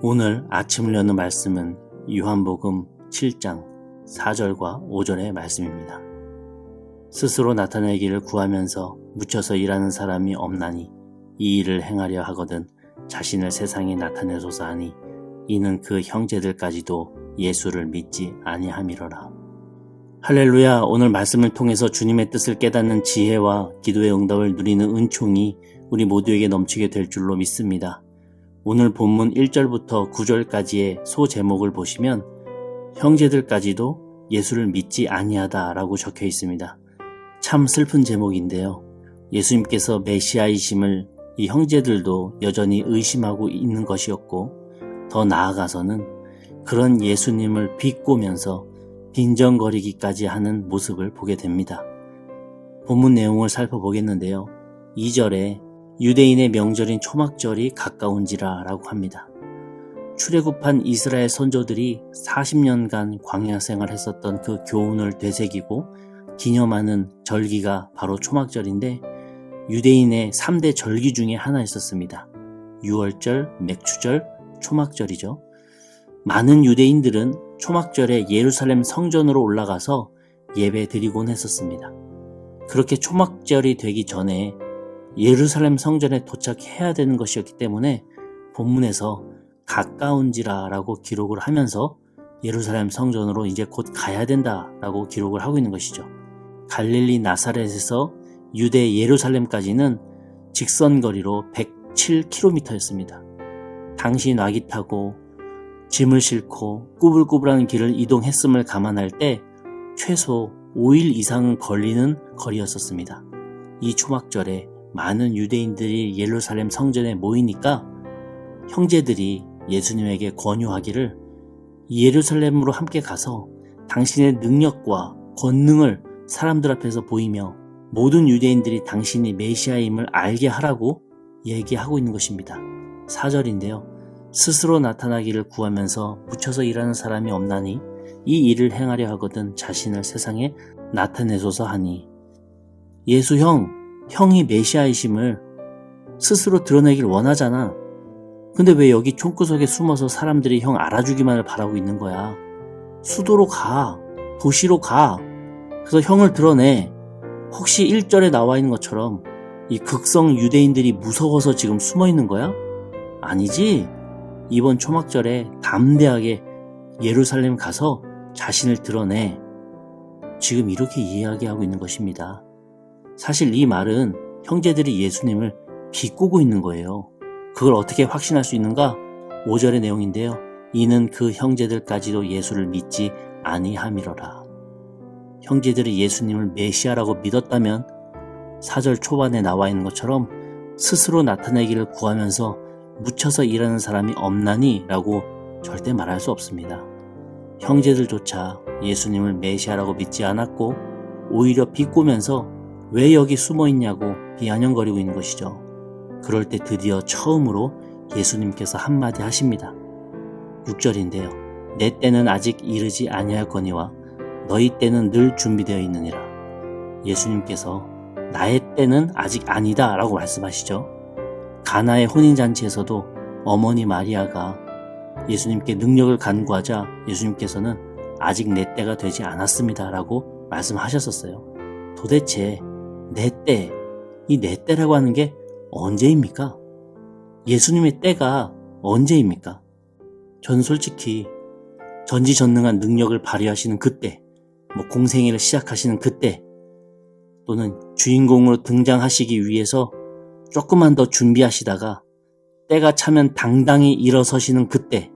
오늘 아침을 여는 말씀은 요한복음 7장 4절과 5절의 말씀입니다. 스스로 나타내기를 구하면서 묻혀서 일하는 사람이 없나니 이 일을 행하려 하거든 자신을 세상에 나타내소서 하니 이는 그 형제들까지도 예수를 믿지 아니함이로라. 할렐루야. 오늘 말씀을 통해서 주님의 뜻을 깨닫는 지혜와 기도의 응답을 누리는 은총이 우리 모두에게 넘치게 될 줄로 믿습니다. 오늘 본문 1절부터 9절까지의 소제목을 보시면 형제들까지도 예수를 믿지 아니하다 라고 적혀 있습니다. 참 슬픈 제목인데요. 예수님께서 메시아이심을 이 형제들도 여전히 의심하고 있는 것이었고, 더 나아가서는 그런 예수님을 비꼬면서 빈정거리기까지 하는 모습을 보게 됩니다. 본문 내용을 살펴보겠는데요. 2절에 유대인의 명절인 초막절이 가까운지라 라고 합니다. 출애굽한 이스라엘 선조들이 40년간 광야 생활했었던 그 교훈을 되새기고 기념하는 절기가 바로 초막절인데, 유대인의 3대 절기 중에 하나였었습니다. 유월절, 맥추절, 초막절이죠. 많은 유대인들은 초막절에 예루살렘 성전으로 올라가서 예배 드리곤 했었습니다. 그렇게 초막절이 되기 전에 예루살렘 성전에 도착해야 되는 것이었기 때문에 본문에서 가까운지라 라고 기록을 하면서 예루살렘 성전으로 이제 곧 가야 된다 라고 기록을 하고 있는 것이죠. 갈릴리 나사렛에서 유대 예루살렘까지는 직선거리로 107km였습니다. 당시 나귀 타고 짐을 싣고 꾸불꾸불한 길을 이동했음을 감안할 때 최소 5일 이상은 걸리는 거리였었습니다. 이 초막절에 많은 유대인들이 예루살렘 성전에 모이니까 형제들이 예수님에게 권유하기를 예루살렘으로 함께 가서 당신의 능력과 권능을 사람들 앞에서 보이며 모든 유대인들이 당신이 메시아임을 알게 하라고 얘기하고 있는 것입니다. 4절인데요. 스스로 나타나기를 구하면서 묻혀서 일하는 사람이 없나니 이 일을 행하려 하거든 자신을 세상에 나타내소서 하니, 예수 형이 메시아이심을 스스로 드러내길 원하잖아. 근데 왜 여기 총구석에 숨어서 사람들이 형 알아주기만을 바라고 있는 거야? 수도로 가, 도시로 가. 그래서 형을 드러내. 혹시 1절에 나와 있는 것처럼 이 극성 유대인들이 무서워서 지금 숨어 있는 거야? 아니지. 이번 초막절에 담대하게 예루살렘 가서 자신을 드러내. 지금 이렇게 이야기하고 있는 것입니다. 사실 이 말은 형제들이 예수님을 비꼬고 있는 거예요. 그걸 어떻게 확신할 수 있는가? 5절의 내용인데요. 이는 그 형제들까지도 예수를 믿지 아니함이로라. 형제들이 예수님을 메시아라고 믿었다면 4절 초반에 나와 있는 것처럼 스스로 나타내기를 구하면서 묻혀서 일하는 사람이 없나니 라고 절대 말할 수 없습니다. 형제들조차 예수님을 메시아라고 믿지 않았고 오히려 비꼬면서 왜 여기 숨어 있냐고 비아냥거리고 있는 것이죠. 그럴 때 드디어 처음으로 예수님께서 한마디 하십니다. 6절인데요. 내 때는 아직 이르지 아니하였거니와 너희 때는 늘 준비되어 있느니라. 예수님께서 나의 때는 아직 아니다 라고 말씀하시죠. 가나의 혼인잔치에서도 어머니 마리아가 예수님께 능력을 간구하자 예수님께서는 아직 내 때가 되지 않았습니다 라고 말씀하셨었어요. 도대체 내 때, 이 내 때라고 하는 게 언제입니까? 예수님의 때가 언제입니까? 전 솔직히 전지전능한 능력을 발휘하시는 그때, 공생애를 시작하시는 그때, 또는 주인공으로 등장하시기 위해서 조금만 더 준비하시다가 때가 차면 당당히 일어서시는 그때,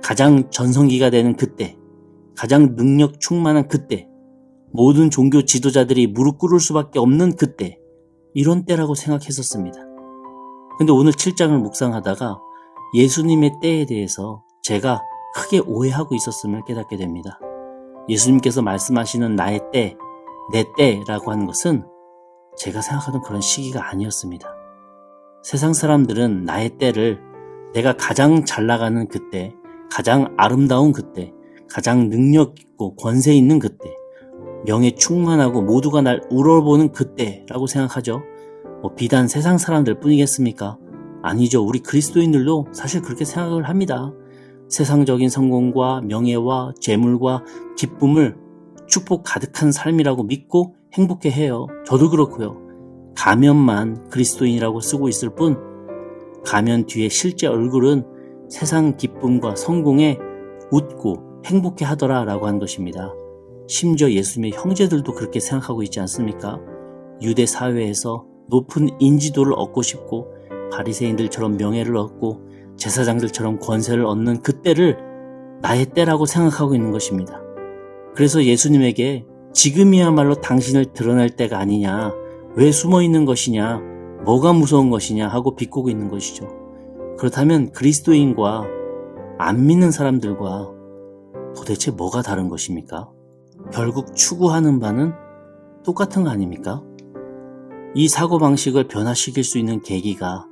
가장 전성기가 되는 그때, 가장 능력 충만한 그때, 모든 종교 지도자들이 무릎 꿇을 수밖에 없는 그때, 이런 때라고 생각했었습니다. 근데 오늘 7장을 묵상하다가 예수님의 때에 대해서 제가 크게 오해하고 있었음을 깨닫게 됩니다. 예수님께서 말씀하시는 나의 때, 내 때라고 하는 것은 제가 생각하던 그런 시기가 아니었습니다. 세상 사람들은 나의 때를 내가 가장 잘 나가는 그때, 가장 아름다운 그때, 가장 능력 있고 권세 있는 그때, 명예 충만하고 모두가 날 우러보는 그때라고 생각하죠. 비단 세상 사람들 뿐이겠습니까? 아니죠. 우리 그리스도인들도 사실 그렇게 생각을 합니다. 세상적인 성공과 명예와 재물과 기쁨을 축복 가득한 삶이라고 믿고 행복해해요. 저도 그렇고요. 가면만 그리스도인이라고 쓰고 있을 뿐 가면 뒤에 실제 얼굴은 세상 기쁨과 성공에 웃고 행복해 하더라 라고 한 것입니다. 심지어 예수님의 형제들도 그렇게 생각하고 있지 않습니까? 유대 사회에서 높은 인지도를 얻고 싶고 바리새인들처럼 명예를 얻고 제사장들처럼 권세를 얻는 그 때를 나의 때라고 생각하고 있는 것입니다. 그래서 예수님에게 지금이야말로 당신을 드러낼 때가 아니냐, 왜 숨어 있는 것이냐, 뭐가 무서운 것이냐 하고 비꼬고 있는 것이죠. 그렇다면 그리스도인과 안 믿는 사람들과 도대체 뭐가 다른 것입니까? 결국 추구하는 바는 똑같은 거 아닙니까? 이 사고방식을 변화시킬 수 있는 계기가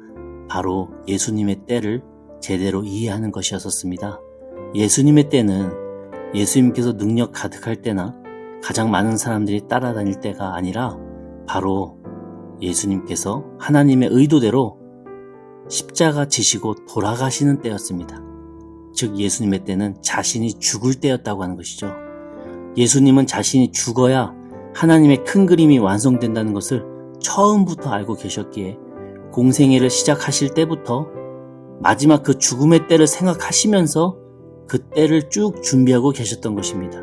바로 예수님의 때를 제대로 이해하는 것이었습니다. 예수님의 때는 예수님께서 능력 가득할 때나 가장 많은 사람들이 따라다닐 때가 아니라 바로 예수님께서 하나님의 의도대로 십자가 지시고 돌아가시는 때였습니다. 즉 예수님의 때는 자신이 죽을 때였다고 하는 것이죠. 예수님은 자신이 죽어야 하나님의 큰 그림이 완성된다는 것을 처음부터 알고 계셨기에 공생애를 시작하실 때부터 마지막 그 죽음의 때를 생각하시면서 그 때를 쭉 준비하고 계셨던 것입니다.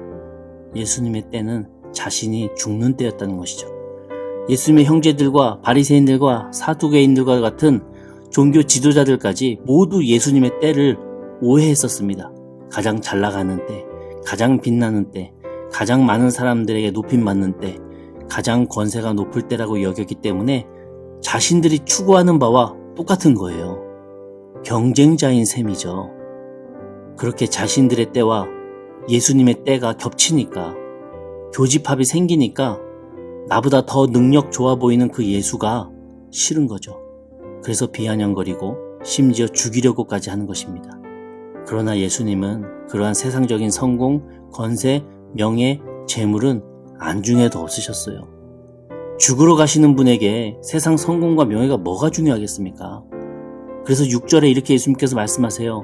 예수님의 때는 자신이 죽는 때였다는 것이죠. 예수님의 형제들과 바리새인들과 사두개인들과 같은 종교 지도자들까지 모두 예수님의 때를 오해했었습니다. 가장 잘 나가는 때, 가장 빛나는 때, 가장 많은 사람들에게 높임받는 때, 가장 권세가 높을 때라고 여겼기 때문에 자신들이 추구하는 바와 똑같은 거예요. 경쟁자인 셈이죠. 그렇게 자신들의 때와 예수님의 때가 겹치니까, 교집합이 생기니까 나보다 더 능력 좋아 보이는 그 예수가 싫은 거죠. 그래서 비아냥거리고 심지어 죽이려고까지 하는 것입니다. 그러나 예수님은 그러한 세상적인 성공, 권세, 명예, 재물은 안중에도 없으셨어요. 죽으러 가시는 분에게 세상 성공과 명예가 뭐가 중요하겠습니까? 그래서 6절에 이렇게 예수님께서 말씀하세요.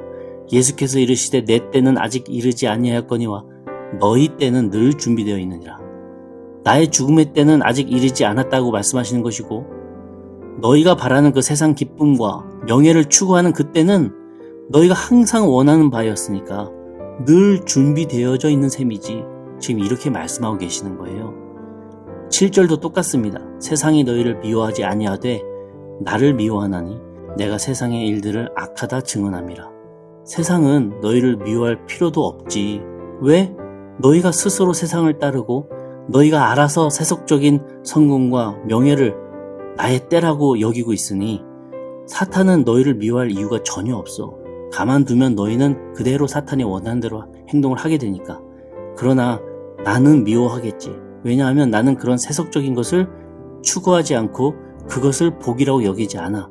예수께서 이르시되 내 때는 아직 이르지 아니하였거니와 너희 때는 늘 준비되어 있느니라. 나의 죽음의 때는 아직 이르지 않았다고 말씀하시는 것이고 너희가 바라는 그 세상 기쁨과 명예를 추구하는 그 때는 너희가 항상 원하는 바였으니까 늘 준비되어져 있는 셈이지 지금 이렇게 말씀하고 계시는 거예요. 7절도 똑같습니다. 세상이 너희를 미워하지 아니하되 나를 미워하나니 내가 세상의 일들을 악하다 증언함이라. 세상은 너희를 미워할 필요도 없지. 왜? 너희가 스스로 세상을 따르고 너희가 알아서 세속적인 성공과 명예를 나의 때라고 여기고 있으니 사탄은 너희를 미워할 이유가 전혀 없어. 가만두면 너희는 그대로 사탄이 원하는 대로 행동을 하게 되니까. 그러나 나는 미워하겠지. 왜냐하면 나는 그런 세속적인 것을 추구하지 않고 그것을 복이라고 여기지 않아.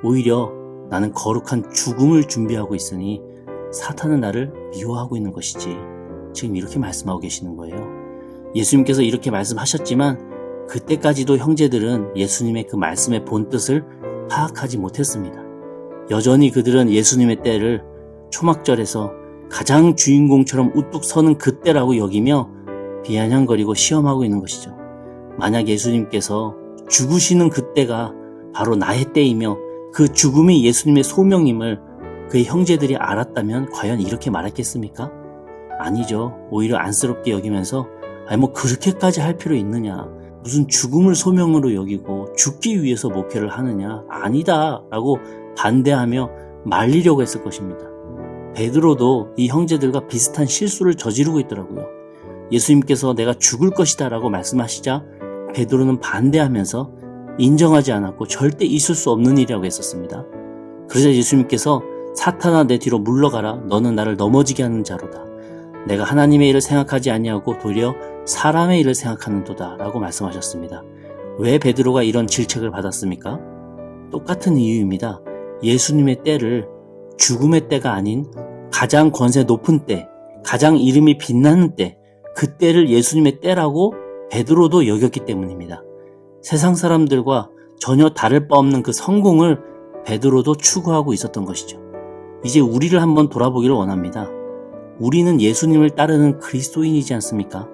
오히려 나는 거룩한 죽음을 준비하고 있으니 사탄은 나를 미워하고 있는 것이지. 지금 이렇게 말씀하고 계시는 거예요. 예수님께서 이렇게 말씀하셨지만 그때까지도 형제들은 예수님의 그 말씀의 본뜻을 파악하지 못했습니다. 여전히 그들은 예수님의 때를 초막절에서 가장 주인공처럼 우뚝 서는 그때라고 여기며 비아냥거리고 시험하고 있는 것이죠. 만약 예수님께서 죽으시는 그때가 바로 나의 때이며 그 죽음이 예수님의 소명임을 그의 형제들이 알았다면 과연 이렇게 말했겠습니까? 아니죠. 오히려 안쓰럽게 여기면서 그렇게까지 할 필요 있느냐. 무슨 죽음을 소명으로 여기고 죽기 위해서 목회를 하느냐. 아니다 라고 반대하며 말리려고 했을 것입니다. 베드로도 이 형제들과 비슷한 실수를 저지르고 있더라고요. 예수님께서 내가 죽을 것이다 라고 말씀하시자 베드로는 반대하면서 인정하지 않았고 절대 있을 수 없는 일이라고 했었습니다. 그러자 예수님께서 사탄아 내 뒤로 물러가라. 너는 나를 넘어지게 하는 자로다. 내가 하나님의 일을 생각하지 아니하고 도리어 사람의 일을 생각하는도다 라고 말씀하셨습니다. 왜 베드로가 이런 질책을 받았습니까? 똑같은 이유입니다. 예수님의 때를 죽음의 때가 아닌 가장 권세 높은 때, 가장 이름이 빛나는 때, 그 때를 예수님의 때라고 베드로도 여겼기 때문입니다. 세상 사람들과 전혀 다를 바 없는 그 성공을 베드로도 추구하고 있었던 것이죠. 이제 우리를 한번 돌아보기를 원합니다. 우리는 예수님을 따르는 그리스도인이지 않습니까?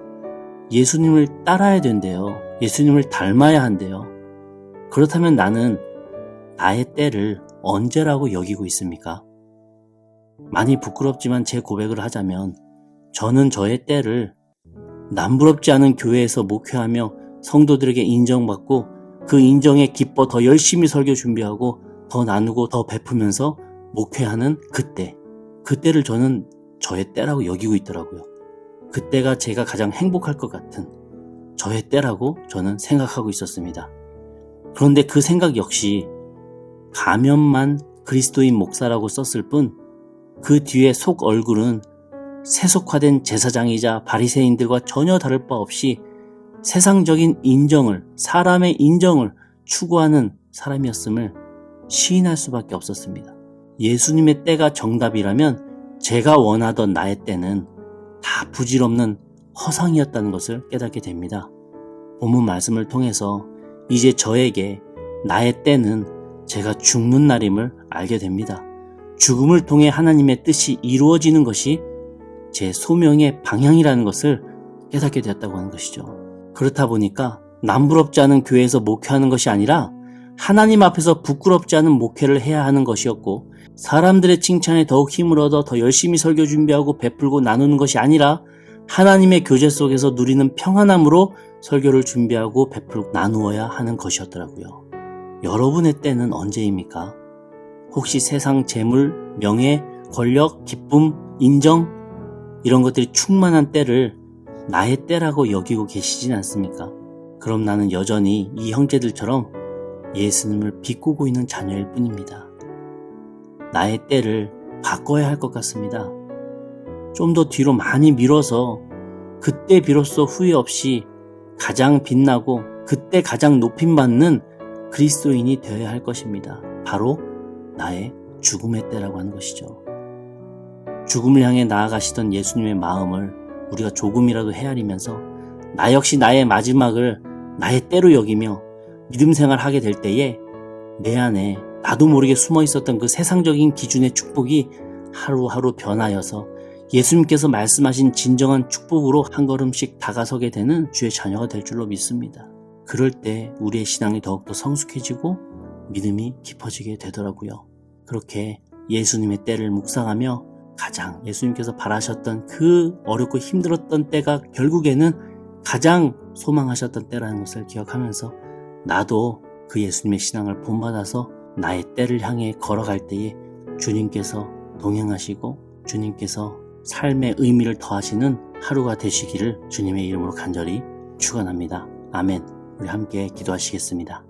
예수님을 따라야 된대요. 예수님을 닮아야 한대요. 그렇다면 나는 나의 때를 언제라고 여기고 있습니까? 많이 부끄럽지만 제 고백을 하자면 저는 저의 때를 남부럽지 않은 교회에서 목회하며 성도들에게 인정받고 그 인정에 기뻐 더 열심히 설교 준비하고 더 나누고 더 베푸면서 목회하는 그때를 저는 저의 때라고 여기고 있더라고요. 그때가 제가 가장 행복할 것 같은 저의 때라고 저는 생각하고 있었습니다. 그런데 그 생각 역시 가면만 그리스도인 목사라고 썼을 뿐 그 뒤에 속 얼굴은 세속화된 제사장이자 바리새인들과 전혀 다를 바 없이 세상적인 인정을, 사람의 인정을 추구하는 사람이었음을 시인할 수밖에 없었습니다. 예수님의 때가 정답이라면 제가 원하던 나의 때는 다 부질없는 허상이었다는 것을 깨닫게 됩니다. 본문 말씀을 통해서 이제 저에게 나의 때는 제가 죽는 날임을 알게 됩니다. 죽음을 통해 하나님의 뜻이 이루어지는 것이 제 소명의 방향이라는 것을 깨닫게 되었다고 하는 것이죠. 그렇다 보니까 남부럽지 않은 교회에서 목회하는 것이 아니라 하나님 앞에서 부끄럽지 않은 목회를 해야 하는 것이었고, 사람들의 칭찬에 더욱 힘을 얻어 더 열심히 설교 준비하고 베풀고 나누는 것이 아니라 하나님의 교제 속에서 누리는 평안함으로 설교를 준비하고 베풀고 나누어야 하는 것이었더라고요. 여러분의 때는 언제입니까? 혹시 세상 재물, 명예, 권력, 기쁨, 인정 이런 것들이 충만한 때를 나의 때라고 여기고 계시진 않습니까? 그럼 나는 여전히 이 형제들처럼 예수님을 비꼬고 있는 자녀일 뿐입니다. 나의 때를 바꿔야 할 것 같습니다. 좀 더 뒤로 많이 미뤄서 그때 비로소 후회 없이 가장 빛나고 그때 가장 높임받는 그리스도인이 되어야 할 것입니다. 바로 나의 죽음의 때라고 하는 것이죠. 죽음을 향해 나아가시던 예수님의 마음을 우리가 조금이라도 헤아리면서 나 역시 나의 마지막을 나의 때로 여기며 믿음 생활하게 될 때에 내 안에 나도 모르게 숨어 있었던 그 세상적인 기준의 축복이 하루하루 변하여서 예수님께서 말씀하신 진정한 축복으로 한 걸음씩 다가서게 되는 주의 자녀가 될 줄로 믿습니다. 그럴 때 우리의 신앙이 더욱더 성숙해지고 믿음이 깊어지게 되더라고요. 그렇게 예수님의 때를 묵상하며 가장 예수님께서 바라셨던 그 어렵고 힘들었던 때가 결국에는 가장 소망하셨던 때라는 것을 기억하면서 나도 그 예수님의 신앙을 본받아서 나의 때를 향해 걸어갈 때에 주님께서 동행하시고 주님께서 삶의 의미를 더하시는 하루가 되시기를 주님의 이름으로 간절히 축원합니다. 아멘. 우리 함께 기도하시겠습니다.